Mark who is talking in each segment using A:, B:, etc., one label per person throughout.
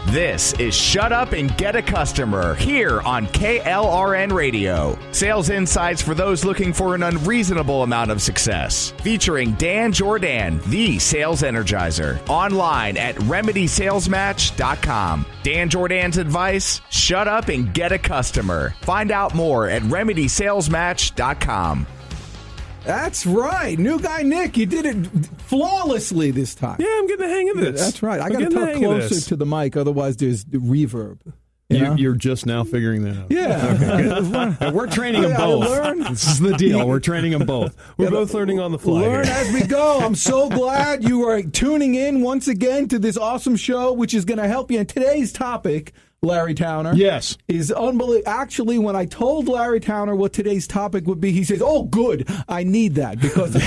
A: This is Shut Up and Get a Customer here on KLRN Radio. Sales insights for those looking for an unreasonable amount of success. Featuring Dan Jordan, the sales energizer. Online at RemedySalesMatch.com. Dan Jordan's advice, shut up and get a customer. Find out more at RemedySalesMatch.com.
B: That's right. New guy Nick, you did it flawlessly this time.
C: Yeah, I'm getting the hang of this.
B: That's right. I got to talk closer to the mic, otherwise there's the reverb.
D: You're just now figuring that out.
B: Yeah.
D: Okay, we're training them both. This is the deal. We're training them both.
C: We're both learning on the fly.
B: Learn as we go. I'm so glad you are tuning in once again to this awesome show, which is going to help you. And today's topic, Larry Towner,
D: yes,
B: is unbelievable. Actually, when I told Larry Towner what today's topic would be, he says, "Oh, good, I need that because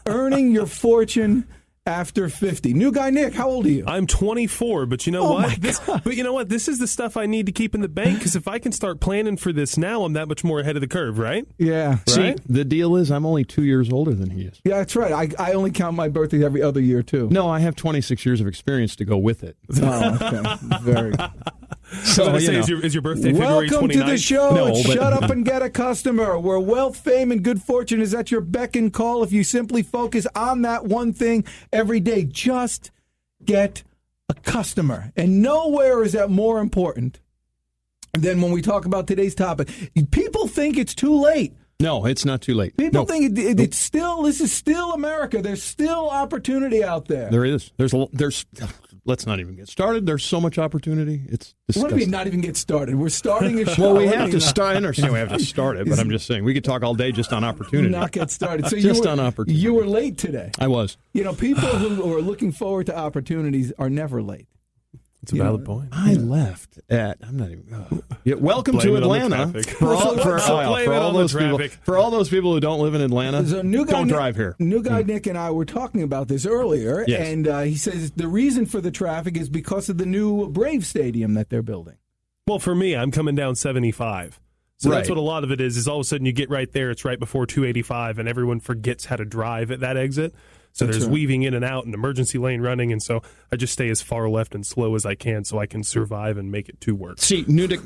B: earning your fortune after 50." New guy Nick, how old are you?
C: I'm 24, but you know what? This is the stuff I need to keep in the bank because if I can start planning for this now, I'm that much more ahead of the curve, right?
B: Yeah.
D: See,
B: right?
D: the deal is I'm only 2 years older than he is.
B: Yeah, that's right. I only count my birthday every other year, too.
D: No, I have 26 years of experience to go with it.
B: Oh, okay. Very good.
C: So, is your birthday February 29th?
B: Welcome to the show.
D: No,
B: Shut Up and Get a Customer, where wealth, fame, and good fortune is at your beck and call if you simply focus on that one thing every day. Just get a customer. And nowhere is that more important than when we talk about today's topic. People think it's too late.
D: No, it's not too late.
B: People think it's still, this is still America. There's still opportunity out there.
D: There is. There's. Let's not even get started. There's so much opportunity. It's disgusting.
B: What do you mean not even get started? We're starting a show.
D: Well, we have to start. I understand we have to start it, but I'm just saying we could talk all day just on opportunity.
B: Not get started. So
D: just on opportunity.
B: You were late today.
D: I was.
B: People who are looking forward to opportunities are never late.
C: It's a valid point.
D: I left at. I'm not even. Welcome to Atlanta. For all those people who don't live in Atlanta, don't drive here.
B: New guy Nick and I were talking about this earlier,
D: yes.
B: And he says the reason for the traffic is because of the new Brave Stadium that they're building.
C: Well, for me, I'm coming down 75. So
D: right.
C: That's what a lot of it is all of a sudden you get right there, it's right before 285, and everyone forgets how to drive at that exit. So there's weaving in and out and emergency lane running, and so I just stay as far left and slow as I can so I can survive and make it to work.
D: See, New Nick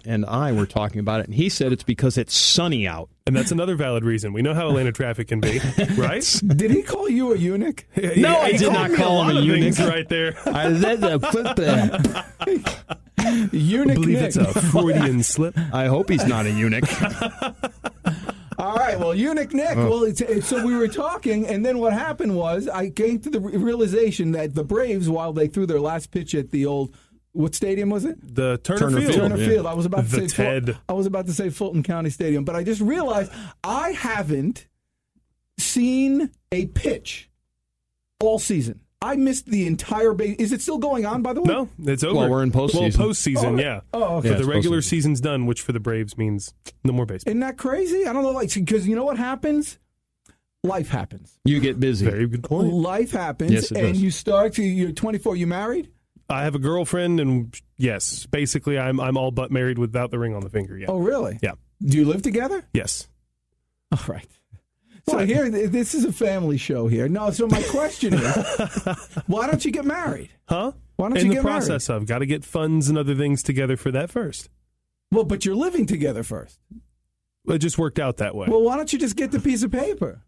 D: and I were talking about it, and he said it's because it's sunny out.
C: And that's another valid reason. We know how Atlanta traffic can be, right?
B: Did he call you a eunuch?
D: No, I did not call him a eunuch.
C: Right there.
B: Eunuch
C: I believe
B: Nick.
C: it's a Freudian slip.
D: I hope he's not a eunuch.
B: All right, well, Eunuch Nick, so we were talking, and then what happened was I came to the realization that the Braves, while they threw their last pitch at the old, what stadium was it?
C: The Turner Field.
B: Turner Field. I was about to
C: say
B: say Fulton County Stadium, but I just realized I haven't seen a pitch all season. I missed the entire base. Is it still going on, by the way?
C: No, it's over.
D: Well, we're in postseason.
C: Well, postseason, yeah.
B: Oh, okay.
C: So the regular season's done, which for the Braves means no more baseball.
B: Isn't that crazy? I don't know, because you know what happens? Life happens.
D: You get busy.
C: Very good point.
B: Life happens,
D: yes,
B: and does. You're 24. You married?
C: I have a girlfriend, and yes, basically I'm all but married without the ring on the finger yet.
B: Oh, really?
C: Yeah.
B: Do you live together?
C: Yes.
B: All right. So here, this is a family show here. No, so my question is, why don't you get married?
C: Huh?
B: Why don't you get married?
C: In the process of, got to get funds and other things together for that first.
B: Well, but you're living together first.
C: It just worked out that way.
B: Well, why don't you just get the piece of paper?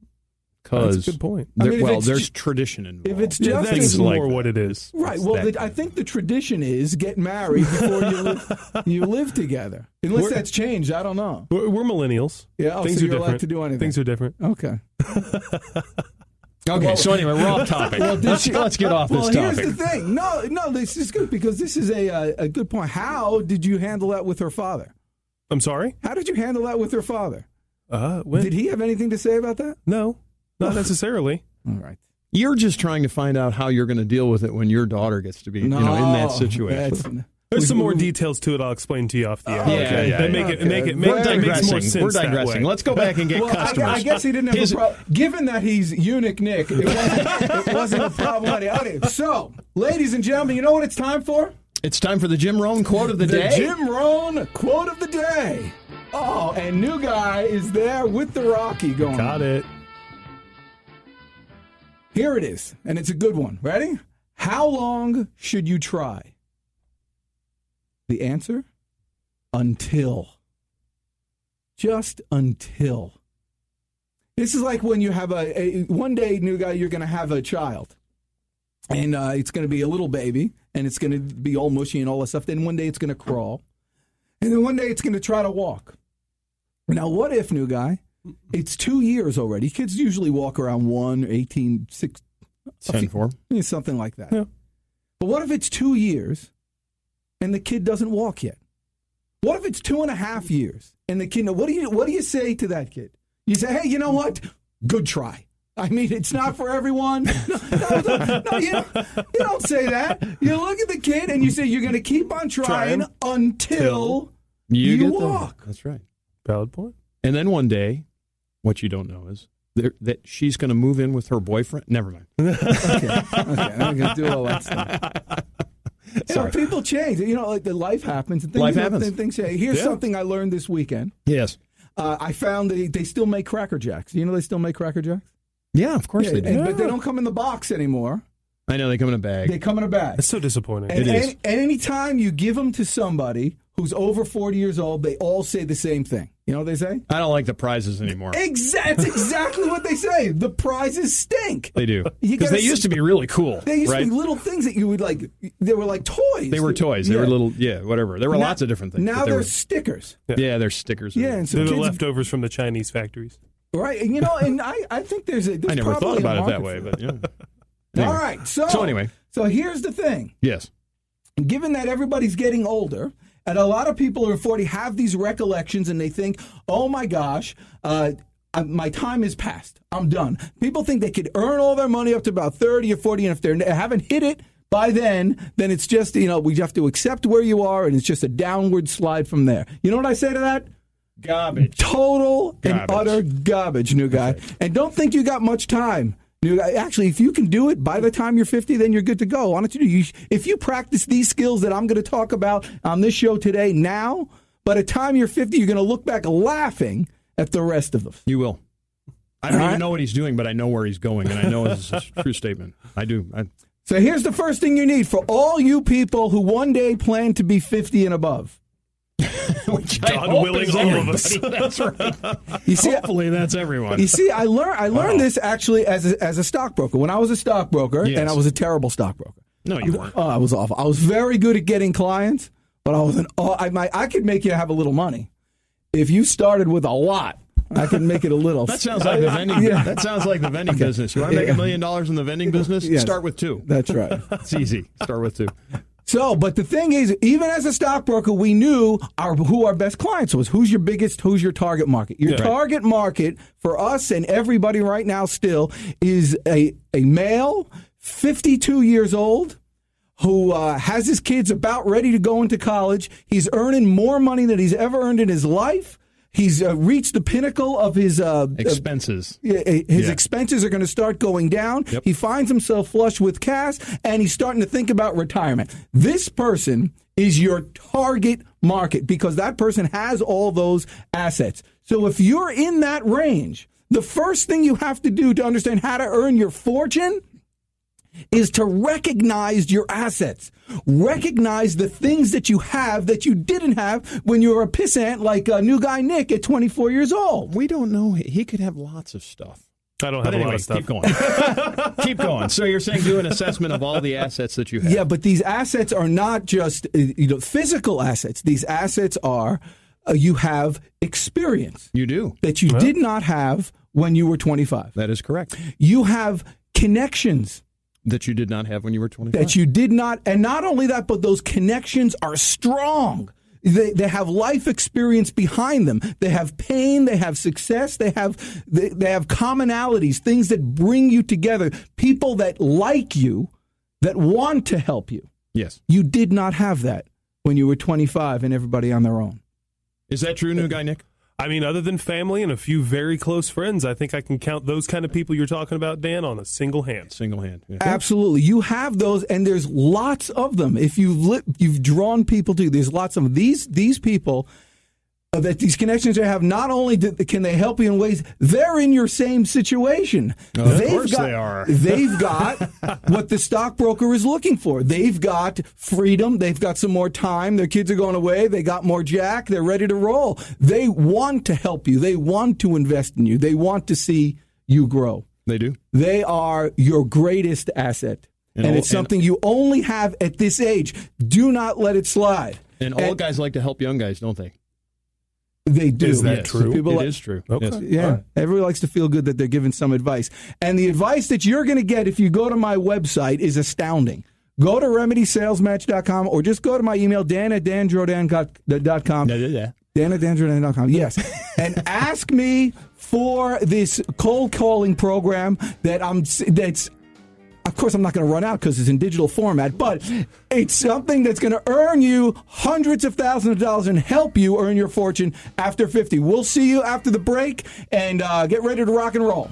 C: That's a good point.
D: There's tradition involved.
B: If it's just
C: that's more what it is.
B: Right. Well, I think the tradition is get married before you live together. Unless that's changed, I don't know.
C: We're millennials.
B: Yeah,
C: things
B: so
C: are
B: you're allowed
C: different.
B: to do anything.
C: Things are different.
B: Okay.
D: Okay, so anyway, we're off topic. Let's get off this topic.
B: Well, here's the thing. No, this is good because this is a good point. How did you handle that with her father?
C: I'm sorry?
B: How did you handle that with her father?
C: When?
B: Did he have anything to say about that?
C: No, not necessarily.
B: All right.
D: You're just trying to find out how you're going to deal with it when your daughter gets to be in that situation.
C: There's some more details to it. I'll explain to you off the air.
D: Yeah.
C: Make it makes more sense.
D: We're digressing. Let's go back and get customers.
B: I guess he didn't have a problem. Given that he's Eunuch Nick, it wasn't a problem. Okay, so, ladies and gentlemen, you know what it's time for?
D: It's time for the Jim Rohn quote of the day.
B: The Jim Rohn quote of the day. Oh, and new guy is there with the Rocky going.
C: Got it.
B: Here it is, and it's a good one. Ready? How long should you try? The answer? Until. Just until. This is like when you have one day, new guy, you're going to have a child. And it's going to be a little baby, and it's going to be all mushy and all that stuff. Then one day it's going to crawl. And then one day it's going to try to walk. Now, what if, new guy, it's 2 years already? Kids usually walk around 1, 18, 6.
D: 10-4.
B: Something like that.
C: Yeah.
B: But what if it's 2 years and the kid doesn't walk yet? What if it's 2.5 years and the kid? What do you say to that kid? You say, hey, you know what? Good try. I mean, it's not for everyone. No, you don't say that. You look at the kid and you say you're going to keep on trying until you walk.
D: That's right.
C: Valid point.
D: And then one day, what you don't know is that she's going to move in with her boyfriend. Never mind.
B: Okay. I'm going to do all that stuff. People change. Like the life happens. And things change. Here's something I learned this weekend.
D: Yes.
B: I found that they still make Cracker Jacks. They still make Cracker Jacks?
D: Yeah, of course they do.
B: But they don't come in the box anymore.
D: I know, they come in a bag.
B: They come in a bag.
C: It's so disappointing.
B: And, and any time you give them to somebody who's over 40 years old, they all say the same thing. You know what they say?
D: I don't like the prizes anymore.
B: That's exactly what they say. The prizes stink.
D: They do. Because they used to be really cool.
B: They used to be little things that you would like. They were like toys.
D: They were toys. They were little, whatever. There were lots of different things.
B: Now they're stickers.
D: Yeah, they're stickers.
B: Yeah, and so
C: they're the leftovers from the Chinese factories.
B: Right. And, and I think there's
D: I never thought about it that way, but yeah.
B: Anyway. All right. So anyway. So here's the thing.
D: Yes.
B: Given that everybody's getting older, and a lot of people over 40 have these recollections and they think, oh my gosh, my time is past. I'm done. People think they could earn all their money up to about 30 or 40, and if they haven't hit it by then it's just, we have to accept where you are, and it's just a downward slide from there. You know what I say to that?
D: Garbage.
B: Total and utter garbage, new guy. And don't think you got much time. Actually, if you can do it by the time you're 50, then you're good to go. Why don't you do? If you practice these skills that I'm going to talk about on this show today now, by the time you're 50, you're going to look back laughing at the rest of them.
D: You will. I don't even know what he's doing, but I know where he's going, and I know it's a true statement. I do.
B: So here's the first thing you need for all you people who one day plan to be 50 and above.
D: Which
C: God willing, all of us.
D: That's right. You see, hopefully that's everyone.
B: You see, I learned this actually as a stockbroker. When I was a stockbroker, and I was a terrible stockbroker.
D: No, you weren't.
B: Oh, I was awful. I was very good at getting clients, but I could make you have a little money. If you started with a lot, I can make it a little.
D: That sounds like the vending. That sounds like the vending business. You want to make $1 million in the vending business? Yes. Start with 2.
B: That's right.
D: It's easy. Start with 2.
B: So, but the thing is, even as a stockbroker, we knew who our best clients was. Who's your target market? Your target market for us and everybody right now still is a male, 52 years old, who has his kids about ready to go into college. He's earning more money than he's ever earned in his life. He's reached the pinnacle of his
D: expenses.
B: His expenses are going to start going down. Yep. He finds himself flush with cash, and he's starting to think about retirement. This person is your target market because that person has all those assets. So if you're in that range, the first thing you have to do to understand how to earn your fortune is to recognize your assets. Recognize the things that you have that you didn't have when you were a pissant like new guy Nick at 24 years old.
D: We don't know. He could have lots of stuff.
C: I don't have a lot of stuff.
D: Keep going. Keep going. So you're saying do an assessment of all the assets that you have.
B: Yeah, but these assets are not just physical assets. These assets are you have experience.
D: You do.
B: That you did not have when you were 25.
D: That is correct.
B: You have connections.
D: That you did not have when you were 25.
B: That you did not, and not only that, but those connections are strong. They have life experience behind them. They have pain. They have success. They have commonalities, things that bring you together. People that like you, that want to help you.
D: Yes.
B: You did not have that when you were 25 and everybody on their own.
D: Is that true, new guy Nick?
C: I mean, other than family and a few very close friends, I think I can count those kind of people you're talking about, Dan, on a single hand.
D: Single hand. Yeah.
B: Absolutely. You have those, and there's lots of them. If you've drawn people to, there's lots of them. These people, that these connections they have, not only can they help you in ways, they're in your same situation.
D: Of course they are.
B: They've got what the stockbroker is looking for. They've got freedom. They've got some more time. Their kids are going away. They got more jack. They're ready to roll. They want to help you. They want to invest in you. They want to see you grow.
D: They do.
B: They are your greatest asset. And it's something you only have at this age. Do not let it slide.
D: And old guys like to help young guys, don't they?
B: They do.
C: Is that true?
D: It is true.
C: Okay.
D: Yes.
B: Yeah. Right. Everybody likes to feel good that they're giving some advice. And the advice that you're going to get if you go to my website is astounding. Go to remedysalesmatch.com or just go to my email, dan@danjordan.com. Dan@danjordan.com. Yes. And ask me for this cold calling program that's of course, I'm not going to run out because it's in digital format, but it's something that's going to earn you hundreds of thousands of dollars and help you earn your fortune after 50. We'll see you after the break, and get ready to rock and roll.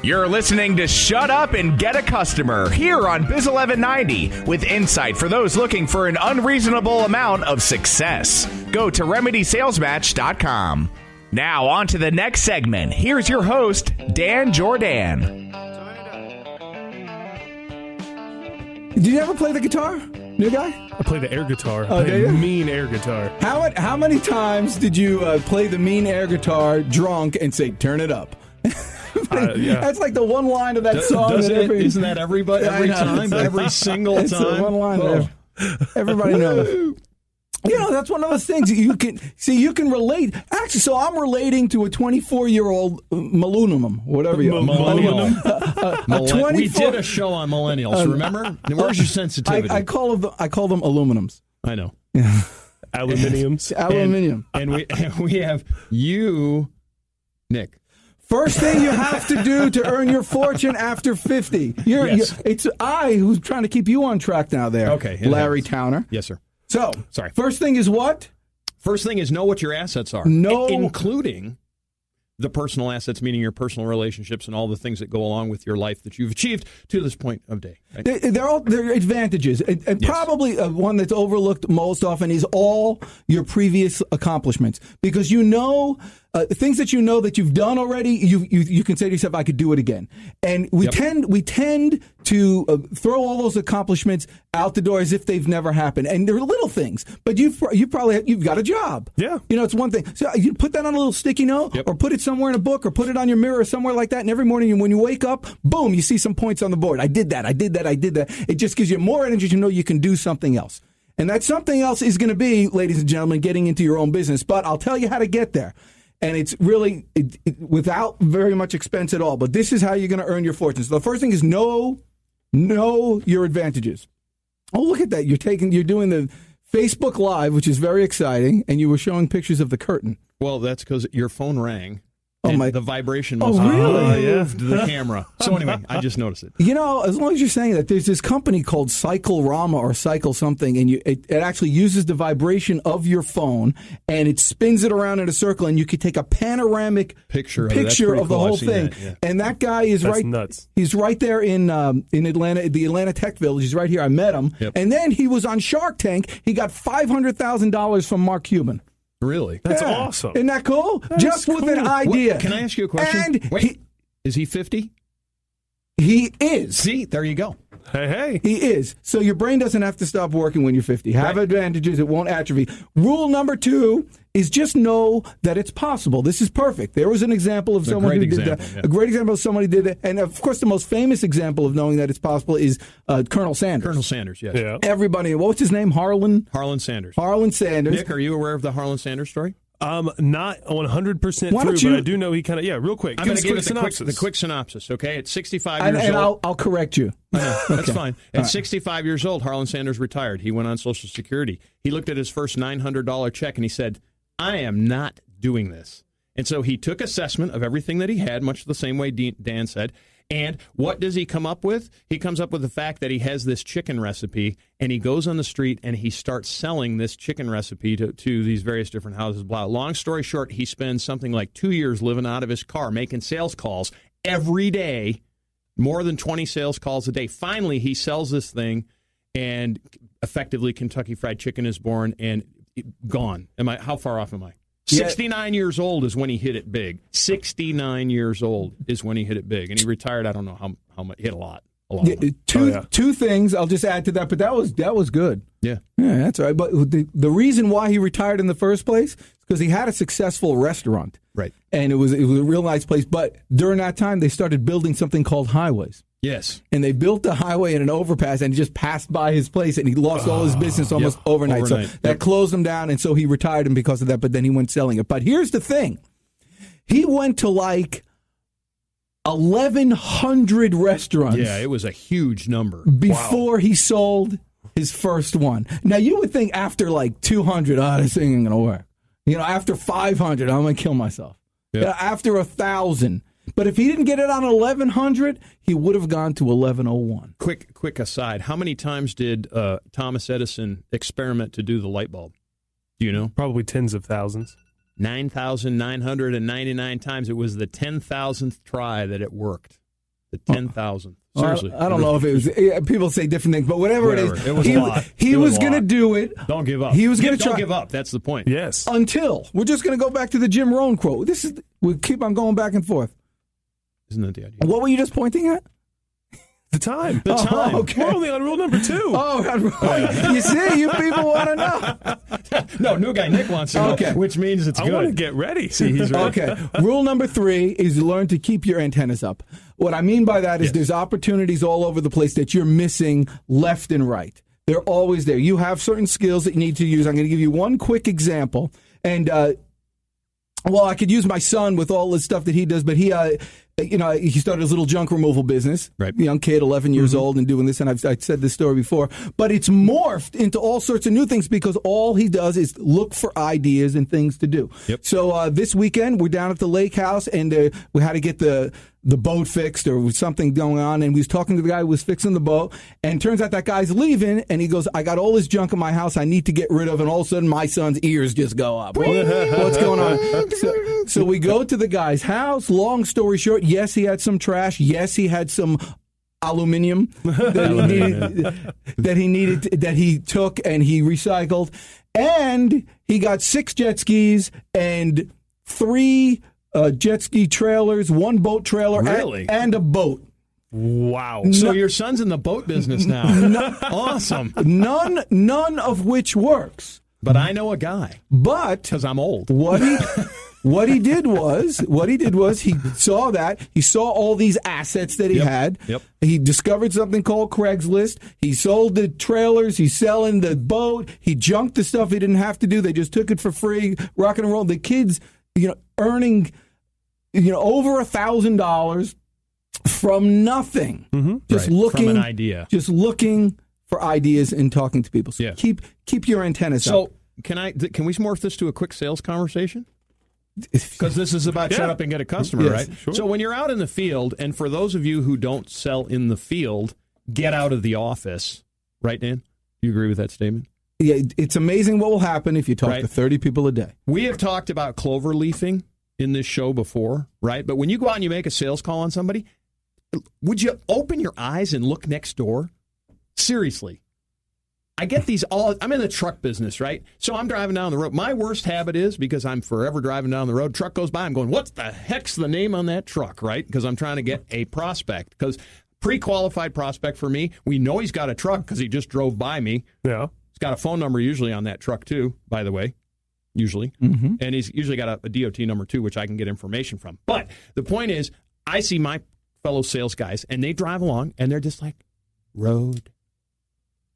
A: You're listening to Shut Up and Get a Customer here on Biz 1190 with insight for those looking for an unreasonable amount of success. Go to remedysalesmatch.com. Now on to the next segment. Here's your host, Dan Jordan.
B: Did you ever play the guitar, new guy?
C: I play the air guitar. I play mean air guitar.
B: How many times did you play the mean air guitar drunk and say, turn it up?
C: Yeah.
B: That's like the one line of that song.
D: Isn't that everybody every time? Every single
B: it's
D: time?
B: The one line that everybody knows. You know, that's one of those things you can see. You can relate. Actually, so I'm relating to a 24-year-old millennium, whatever you
D: millennial. We did a show on millennials. Remember? Where's your sensitivity?
B: I call them aluminums.
D: I know.
B: Yeah.
C: Aluminiums.
B: Aluminium.
D: And we have you, Nick.
B: First thing you have to do to earn your fortune after 50. It's I who's trying to keep you on track now there.
D: Okay.
B: Larry Towner.
D: Yes, sir.
B: So,
D: sorry.
B: First thing is what?
D: First thing is know what your assets are. Including the personal assets, meaning your personal relationships and all the things that go along with your life that you've achieved to this point of day. Right?
B: They're advantages. And yes. Probably one that's overlooked most often is all your previous accomplishments. Because you know, things that you know that you've done already, you can say to yourself, I could do it again. And we tend to throw all those accomplishments out the door as if they've never happened. And they're little things, but you've got a job.
C: Yeah.
B: You know, it's one thing. So you put that on a little sticky note or put it somewhere in a book or put it on your mirror or somewhere like that. And every morning when you wake up, boom, you see some points on the board. I did that. It just gives you more energy to know you can do something else. And that something else is going to be, ladies and gentlemen, getting into your own business. But I'll tell you how to get there. And it's really without very much expense at all. But this is how you're going to earn your fortune. So the first thing is know your advantages. Oh, look at that. You're doing the Facebook Live, which is very exciting. And you were showing pictures of the curtain.
D: Well, that's because your phone rang. The vibration
B: must have
D: moved the camera. So anyway, I just noticed it.
B: You know, as long as you're saying that, there's this company called Cyclerama or Cycle something, and it actually uses the vibration of your phone, and it spins it around in a circle, and you can take a panoramic picture of the whole thing.
D: That, yeah.
B: And that guy is
C: nuts.
B: He's right there in Atlanta, the Atlanta Tech Village. He's right here. I met him.
D: Yep.
B: And then he was on Shark Tank. He got $500,000 from Mark Cuban.
D: Really?
C: That's awesome.
B: Isn't that cool? Just with an idea.
D: Can I ask you a question?
B: And
D: wait, is he 50?
B: He is.
D: See, there you go.
C: Hey.
B: He is. So your brain doesn't have to stop working when you're 50. Have advantages. It won't atrophy. Rule number 2 is just know that it's possible. This is perfect. There was an example of someone who did that. Yeah. A great example of somebody did it. And, of course, the most famous example of knowing that it's possible is Colonel Sanders.
D: Colonel Sanders, yes.
C: Yeah.
B: Everybody, what's his name? Harlan
D: Sanders.
B: Harlan Sanders.
D: Nick, are you aware of the Harlan Sanders story?
C: Not 100% through, but I do know he kind of, real quick.
D: I'm going to give the quick synopsis, okay? At 65 years
B: old. And
D: I'll
B: correct you.
D: I know, that's fine. At 65 years old, Harlan Sanders retired. He went on Social Security. He looked at his first $900 check and he said, I am not doing this. And so he took assessment of everything that he had, much the same way Dan said. And what does he come up with? He comes up with the fact that he has this chicken recipe, and he goes on the street and he starts selling this chicken recipe to these various different houses. Blah. Long story short, he spends something like 2 years living out of his car, making sales calls every day, more than 20 sales calls a day. Finally, he sells this thing, and effectively Kentucky Fried Chicken is born and gone. How far off am I? 69 years old is when he hit it big. 69 years old is when he hit it big. And he retired, I don't know how much, hit a lot.
B: Two things I'll just add to that, but that was good.
D: Yeah,
B: that's all right. But the reason why he retired in the first place is because he had a successful restaurant,
D: right?
B: And it was a real nice place. But during that time, they started building something called highways.
D: Yes, and
B: they built the highway in an overpass, and he just passed by his place, and he lost all his business almost overnight. So that closed him down, and so he retired him because of that. But then he went selling it. But here's the thing: he went to like 1,100 restaurants.
D: Yeah, it was a huge number.
B: Before he sold his first one. Now, you would think after like 200, this thing ain't going to work. After 500, I'm going to kill myself. Yep. After 1,000. But if he didn't get it on 1,100, he would have gone to 1,101.
D: Quick aside, how many times did Thomas Edison experiment to do the light bulb? Do you know?
C: Probably tens of thousands.
D: 9,999 times. It was the 10,000th try that it worked. The 10,000th. Seriously.
B: I don't know if it was. People say different things, but whatever it is,
D: it was a lot.
B: He was going to do it.
D: Don't give up.
B: He was going to try.
D: Don't give up. That's the point.
C: Yes.
B: Until we're just going to go back to the Jim Rohn quote. We keep on going back and forth.
D: Isn't that the idea?
B: What were you just pointing at?
C: The time.
D: The time.
B: Okay.
C: We're only on rule number 2.
B: You see, you people want to know.
D: No, new guy Nick wants to know, which means it's good.
C: I want to get ready.
D: See, he's right.
B: Okay. Rule number 3 is learn to keep your antennas up. What I mean by that is there's opportunities all over the place that you're missing left and right. They're always there. You have certain skills that you need to use. I'm going to give you one quick example. And, I could use my son with all the stuff that he does, but he started his little junk removal business.
D: Right.
B: Young kid, 11 years old, and doing this. And I've said this story before, but it's morphed into all sorts of new things because all he does is look for ideas and things to do.
D: Yep.
B: So this weekend we're down at the lake house, and we had to get the boat fixed or something going on, and we was talking to the guy who was fixing the boat, and turns out that guy's leaving, and he goes, I got all this junk in my house I need to get rid of, and all of a sudden my son's ears just go up. What's going on? So we go to the guy's house. Long story short, yes, he had some trash. Yes, he had some aluminum that he took and he recycled, and he got 6 jet skis and 3 jet ski trailers, 1 boat trailer, and a boat.
C: Wow.
D: So your son's in the boat business now. Awesome.
B: None of which works.
D: But I know a guy.
B: But
D: because I'm old.
B: What he did was he saw that. He saw all these assets that he had.
D: Yep.
B: He discovered something called Craigslist. He sold the trailers. He's selling the boat. He junked the stuff he didn't have to do. They just took it for free, rock and roll. The kids, earning over $1,000 from nothing.
D: Mm-hmm.
B: Just
D: right.
B: looking
D: from an idea.
B: Just looking for ideas and talking to people. So keep your antennas up.
D: So can we morph this to a quick sales conversation? Because this is about shut up and get a customer, right?
C: Sure.
D: So when you're out in the field, and for those of you who don't sell in the field, get out of the office. Right, Dan? Do you agree with that statement?
B: Yeah, it's amazing what will happen if you talk to 30 people a day.
D: We have talked about clover leafing in this show before, right? But when you go out and you make a sales call on somebody, would you open your eyes and look next door? Seriously. I get these I'm in the truck business, right? So I'm driving down the road. My worst habit is, because I'm forever driving down the road, truck goes by, I'm going, what the heck's the name on that truck, right? Because I'm trying to get a prospect. Because pre-qualified prospect for me, we know he's got a truck because he just drove by me.
C: Yeah.
D: He's got a phone number usually on that truck too, by the way, usually.
B: Mm-hmm.
D: And he's usually got a DOT number too, which I can get information from. But the point is, I see my fellow sales guys, and they drive along, and they're just like, road.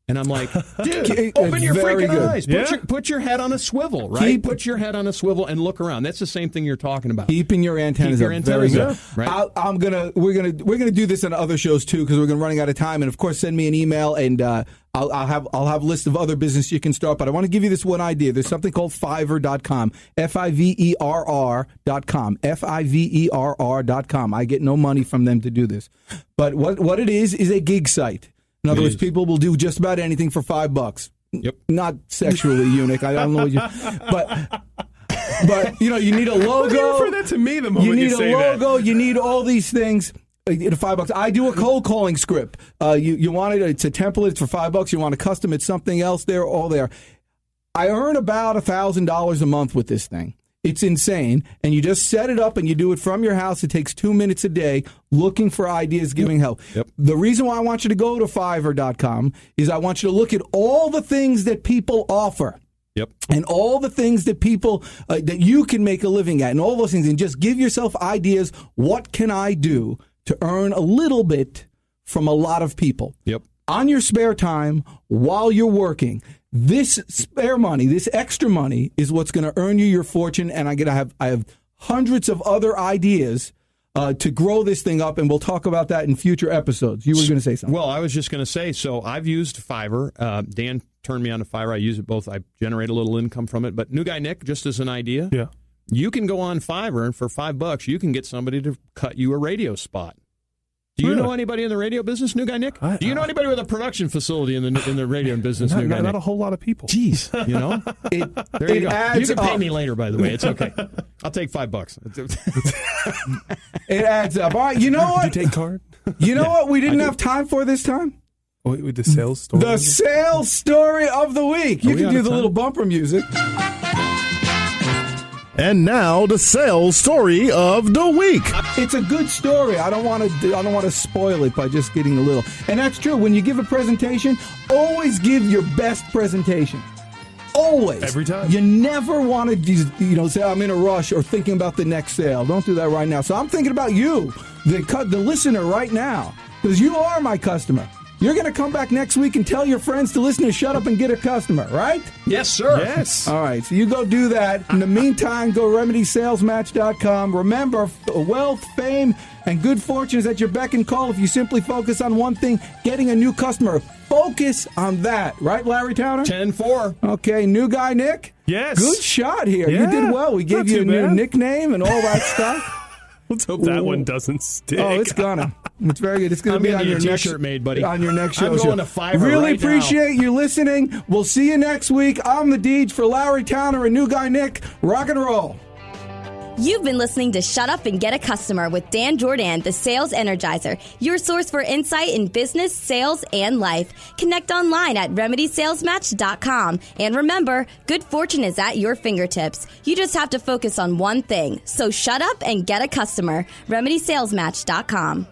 D: And I'm like, dude, open your freaking eyes. Put your head on a swivel, right? Put your head on a swivel and look around. That's the same thing you're talking about.
B: Keeping your antennas up. Very good.
D: Right?
B: We're gonna do this on other shows too, because we're running out of time. And of course, send me an email, and I'll have a list of other business you can start. But I want to give you this one idea. There's something called Fiverr.com. Fiverr.com. Fiverr.com. I get no money from them to do this. But what it is a gig site. In other words, people will do just about anything for $5.
D: Yep.
B: Not sexually unique. I don't know what you. But you need a logo.
C: You refer that to me the moment you say
B: need a logo.
C: that.
B: You need all these things. $5. I do a cold calling script. You want it? It's a template. It's for $5. You want to custom it something else? They're all there. I earn about $1,000 a month with this thing. It's insane. And you just set it up and you do it from your house. It takes 2 minutes a day looking for ideas, giving help.
D: Yep.
B: The reason why I want you to go to Fiverr.com is I want you to look at all the things that people offer.
D: Yep.
B: And all the things that people, that you can make a living at and all those things. And just give yourself ideas. What can I do to earn a little bit from a lot of people?
D: Yep.
B: On your spare time while you're working. This spare money, this extra money, is what's going to earn you your fortune. And I have hundreds of other ideas to grow this thing up, and we'll talk about that in future episodes. You were going to say something.
D: Well, I was just going to say, so I've used Fiverr. Dan turned me on to Fiverr. I use it both. I generate a little income from it. But New Guy Nick, just as an idea, you can go on Fiverr, and for $5, you can get somebody to cut you a radio spot. Do you know anybody in the radio business, New Guy Nick? Do you know anybody with a production facility in the radio business, New Guy Nick?
C: Not a whole lot of people.
D: Jeez, you know? There you go. You can pay me later, by the way. It's okay. I'll take $5.
B: It adds up. All right, you know what?
C: Did you take card?
B: You know what we didn't have time for this time?
C: Wait, the sales story?
B: The sales story of the week. You can do the little bumper music.
E: And now the sales story of the week.
B: It's a good story. I don't want to spoil it by just getting a little. And that's true. When you give a presentation, always give your best presentation. Always.
C: Every time.
B: You never want to say I'm in a rush or thinking about the next sale. Don't do that right now. So I'm thinking about you, the listener right now, because you are my customer. You're going to come back next week and tell your friends to listen to Shut Up and Get a Customer, right?
D: Yes, sir.
C: Yes.
B: All right, so you go do that. In the meantime, go RemedySalesMatch.com. Remember, wealth, fame, and good fortune is at your beck and call if you simply focus on one thing, getting a new customer. Focus on that. Right, Larry Towner?
D: 10-4.
B: Okay, New Guy Nick?
C: Yes.
B: Good shot here.
C: Yeah,
B: you did well. We gave you a new nickname and all that stuff.
C: Let's hope that one doesn't stick.
B: Oh, it's gonna. It's very good. It's gonna be on your next
D: T-shirt made, buddy.
B: On your next show.
D: I'm going to Fiverr
B: Really
D: right
B: appreciate you listening. We'll see you next week. I'm the Deej for Larry Towner and New Guy Nick. Rock and roll.
F: You've been listening to Shut Up and Get a Customer with Dan Jordan, the Sales Energizer, your source for insight in business, sales, and life. Connect online at RemedySalesMatch.com. And remember, good fortune is at your fingertips. You just have to focus on one thing. So shut up and get a customer. RemedySalesMatch.com.